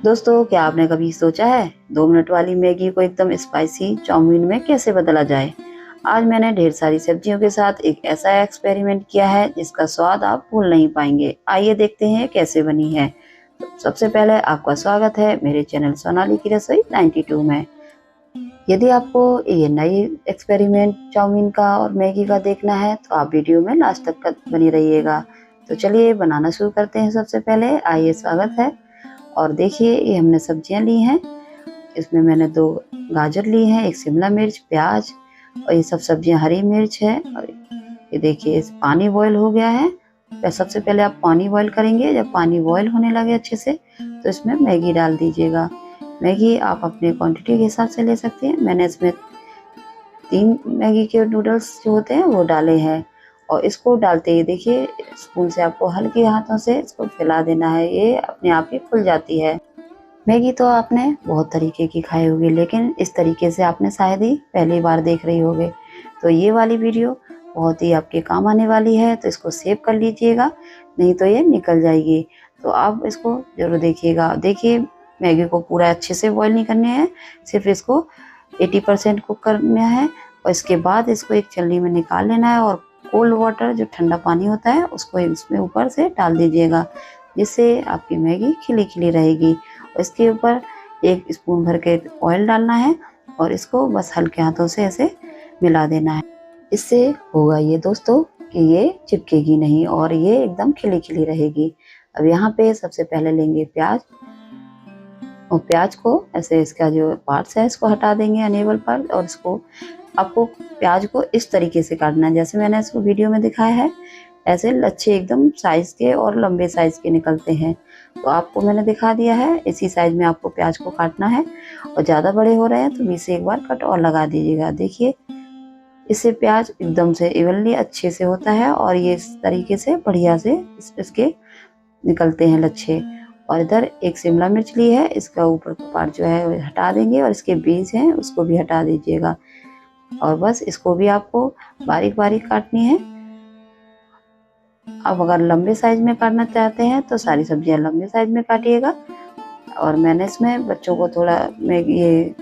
दोस्तों, क्या आपने कभी सोचा है 2 मिनट वाली मैगी को एकदम स्पाइसी चाउमीन में कैसे बदला जाए? आज मैंने ढेर सारी सब्जियों के साथ एक ऐसा एक्सपेरिमेंट किया है जिसका स्वाद आप भूल नहीं पाएंगे। आइए देखते हैं कैसे बनी है। तो सबसे पहले आपका स्वागत है मेरे चैनल सोनाली की रसोई 92 में। यदि आपको ये नई एक्सपेरिमेंट चाउमीन का और मैगी का देखना है तो आप वीडियो में लास्ट तक बनी रहिएगा। तो चलिए बनाना शुरू करते हैं। सबसे पहले आइए, स्वागत है। और देखिए, ये हमने सब्जियां ली हैं। इसमें मैंने 2 गाजर ली हैं, 1 शिमला मिर्च, प्याज और ये सब सब्जियां हरी मिर्च है। और ये देखिए, इस पानी बॉयल हो गया है। सबसे पहले आप पानी बॉयल करेंगे। जब पानी बॉयल होने लगे अच्छे से तो इसमें मैगी डाल दीजिएगा। मैगी आप अपने क्वांटिटी के हिसाब से ले सकते हैं। मैंने इसमें 3 मैगी के नूडल्स जो होते हैं वो डाले हैं। और इसको डालते ही देखिए, स्पून से आपको हल्के हाथों से इसको फैला देना है। ये अपने आप ही खुल जाती है। मैगी तो आपने बहुत तरीके की खाई होगी, लेकिन इस तरीके से आपने शायद ही पहली बार देख रही होगी। तो ये वाली वीडियो बहुत ही आपके काम आने वाली है, तो इसको सेव कर लीजिएगा, नहीं तो ये निकल जाएगी। तो आप इसको जरूर देखिएगा। देखिए, मैगी को पूरा अच्छे से बॉईल नहीं करने हैं, सिर्फ इसको 80% कुक करना है। और इसके बाद इसको एक छलनी में निकाल लेना है और कोल्ड वाटर, जो ठंडा पानी होता है, उसको इसमें ऊपर से डाल दीजिएगा, जिससे आपकी मैगी खिली खिली रहेगी। और इसके ऊपर 1 स्पून भर के ऑयल डालना है और इसको बस हल्के हाथों से ऐसे मिला देना है। इससे होगा ये दोस्तों कि ये चिपकेगी नहीं और ये एकदम खिली खिली रहेगी। अब यहाँ पे सबसे पहले लेंगे प्याज, और प्याज को ऐसे इसका जो पार्ट्स है इसको हटा देंगे अनेबल पर। और इसको आपको प्याज को इस तरीके से काटना है जैसे मैंने इसको वीडियो में दिखाया है। ऐसे लच्छे एकदम साइज के और लंबे साइज के निकलते हैं, तो आपको मैंने दिखा दिया है। इसी साइज में आपको प्याज को काटना है। और ज़्यादा बड़े हो रहे हैं तो बीच से एक बार कट और लगा दीजिएगा। देखिए, इससे प्याज एकदम से इवनली अच्छे से होता है और ये इस तरीके से बढ़िया से इसके निकलते हैं लच्छे। और इधर 1 शिमला मिर्च ली है, इसका ऊपर का पार्ट जो है वो हटा देंगे और इसके बीज हैं उसको भी हटा दीजिएगा। और बस इसको भी आपको बारीक बारीक काटनी है। अब अगर लंबे साइज में काटना चाहते हैं तो सारी सब्जियां लंबे साइज में काटिएगा। और मैंने इसमें बच्चों को थोड़ा ये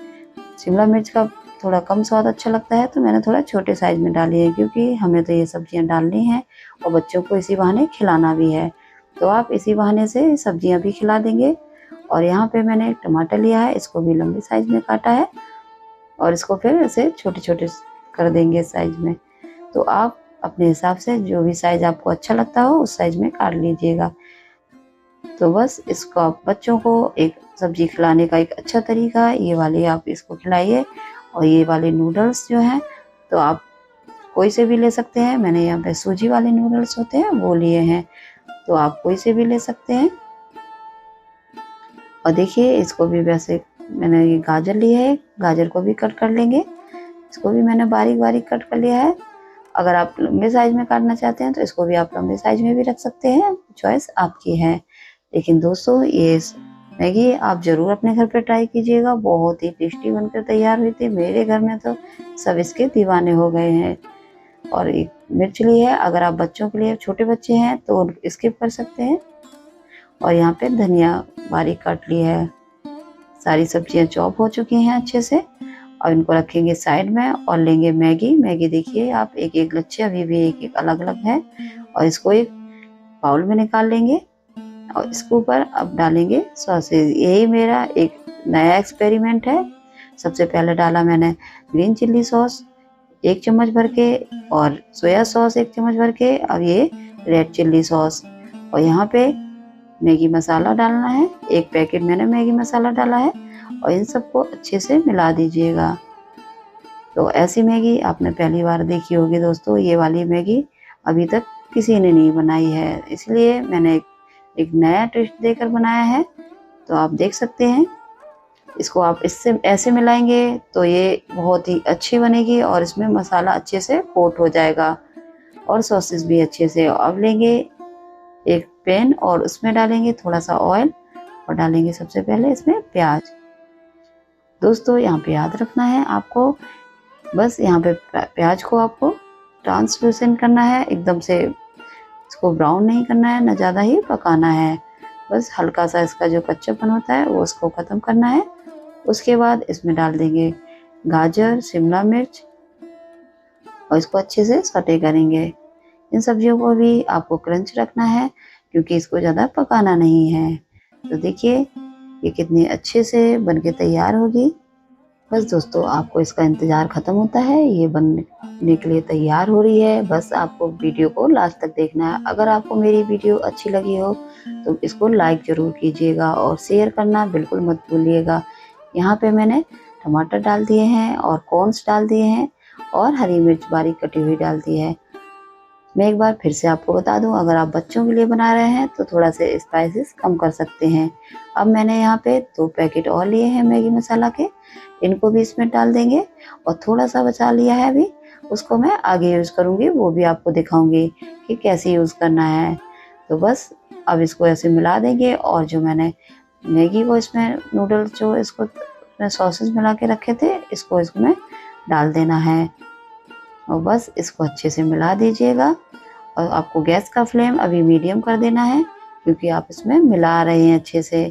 शिमला मिर्च का थोड़ा कम स्वाद अच्छा लगता है, तो मैंने थोड़ा छोटे साइज में डाली है, क्योंकि हमें तो ये सब्जियां डालनी है और बच्चों को इसी बहाने खिलाना भी है। तो आप इसी बहाने से सब्जियां भी खिला देंगे। और यहाँ पे मैंने टमाटर लिया है, इसको भी लंबे साइज में काटा है और इसको फिर ऐसे छोटे छोटे कर देंगे साइज में। तो आप अपने हिसाब से जो भी साइज आपको अच्छा लगता हो उस साइज में काट लीजिएगा। तो बस इसको आप बच्चों को एक सब्जी खिलाने का एक अच्छा तरीका है ये वाले, आप इसको खिलाइए। और ये वाले नूडल्स जो हैं तो आप कोई से भी ले सकते हैं। मैंने यहाँ पे सूजी वाले नूडल्स होते हैं वो लिए हैं, तो आप कोई से भी ले सकते हैं। और देखिए, इसको भी वैसे मैंने ये गाजर ली है, गाजर को भी कट कर लेंगे। इसको भी मैंने बारीक बारीक कट कर लिया है। अगर आप लंबे साइज में काटना चाहते हैं तो इसको भी आप लंबे साइज में भी रख सकते हैं, चॉइस आपकी है। लेकिन दोस्तों, ये मैगी आप जरूर अपने घर पे ट्राई कीजिएगा, बहुत ही टेस्टी बनकर तैयार हुई थी। मेरे घर में तो सब इसके दीवाने हो गए हैं। और एक मिर्च ली है, अगर आप बच्चों के लिए, छोटे बच्चे हैं तो स्किप कर सकते हैं। और यहाँ पे धनिया बारीक काट ली है। सारी सब्जियां चॉप हो चुकी हैं अच्छे से। और इनको रखेंगे साइड में और लेंगे मैगी। मैगी देखिए, आप एक एक लच्छे अभी भी एक एक अलग अलग है। और इसको एक बाउल में निकाल लेंगे और इसके ऊपर अब डालेंगे सॉसेज। यही मेरा एक नया एक्सपेरिमेंट है। सबसे पहले डाला मैंने ग्रीन चिल्ली सॉस 1 चम्मच भर के, और सोया सॉस 1 चम्मच भर के, अब ये रेड चिल्ली सॉस। और यहाँ पे मैगी मसाला डालना है, 1 पैकेट मैंने मैगी मसाला डाला है। और इन सबको अच्छे से मिला दीजिएगा। तो ऐसी मैगी आपने पहली बार देखी होगी दोस्तों। ये वाली मैगी अभी तक किसी ने नहीं बनाई है, इसलिए मैंने एक नया टेस्ट देकर बनाया है। तो आप देख सकते हैं, इसको आप इससे ऐसे मिलाएंगे तो ये बहुत ही अच्छी बनेगी और इसमें मसाला अच्छे से कोट हो जाएगा और सॉसेस भी अच्छे से। अब लेंगे एक पैन और उसमें डालेंगे थोड़ा सा ऑयल और डालेंगे सबसे पहले इसमें प्याज। दोस्तों, यहाँ पे याद रखना है आपको, बस यहाँ पे प्याज को आपको ट्रांसलूसेंट करना है, एकदम से इसको ब्राउन नहीं करना है, ना ज़्यादा ही पकाना है। बस हल्का सा इसका जो कच्चापन होता है वो उसको ख़त्म करना है। उसके बाद इसमें डाल देंगे गाजर, शिमला मिर्च और इसको अच्छे से सौटे करेंगे। इन सब्जियों को भी आपको क्रंच रखना है क्योंकि इसको ज़्यादा पकाना नहीं है। तो देखिए ये कितनी अच्छे से बनके तैयार होगी। बस दोस्तों आपको इसका इंतज़ार ख़त्म होता है, ये बनने के लिए तैयार हो रही है। बस आपको वीडियो को लास्ट तक देखना है। अगर आपको मेरी वीडियो अच्छी लगी हो तो इसको लाइक ज़रूर कीजिएगा और शेयर करना बिल्कुल मत भूलिएगा। यहाँ पे मैंने टमाटर डाल दिए हैं और कॉर्न्स डाल दिए हैं और हरी मिर्च बारीक कटी हुई डाल दी है। मैं एक बार फिर से आपको बता दूं, अगर आप बच्चों के लिए बना रहे हैं तो थोड़ा से स्पाइसेस कम कर सकते हैं। अब मैंने यहाँ पे 2 पैकेट और लिए हैं मैगी मसाला के, इनको भी इसमें डाल देंगे और थोड़ा सा बचा लिया है अभी, उसको मैं आगे यूज़ करूँगी, वो भी आपको दिखाऊंगी कि कैसे यूज़ करना है। तो बस अब इसको ऐसे मिला देंगे और जो मैंने मैगी को इसमें नूडल्स जो इसको इसमें सॉसेस मिला के रखे थे इसको इसमें डाल देना है और बस इसको अच्छे से मिला दीजिएगा। और आपको गैस का फ्लेम अभी मीडियम कर देना है क्योंकि आप इसमें मिला रहे हैं अच्छे से।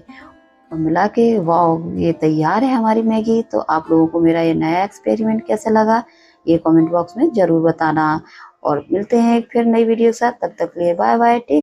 और मिला के वाह ये तैयार है हमारी मैगी। तो आप लोगों को मेरा ये नया एक्सपेरिमेंट कैसा लगा ये कमेंट बॉक्स में ज़रूर बताना और मिलते हैं एक फिर नई वीडियो के साथ। तब तक के लिए बाय बाय। टेक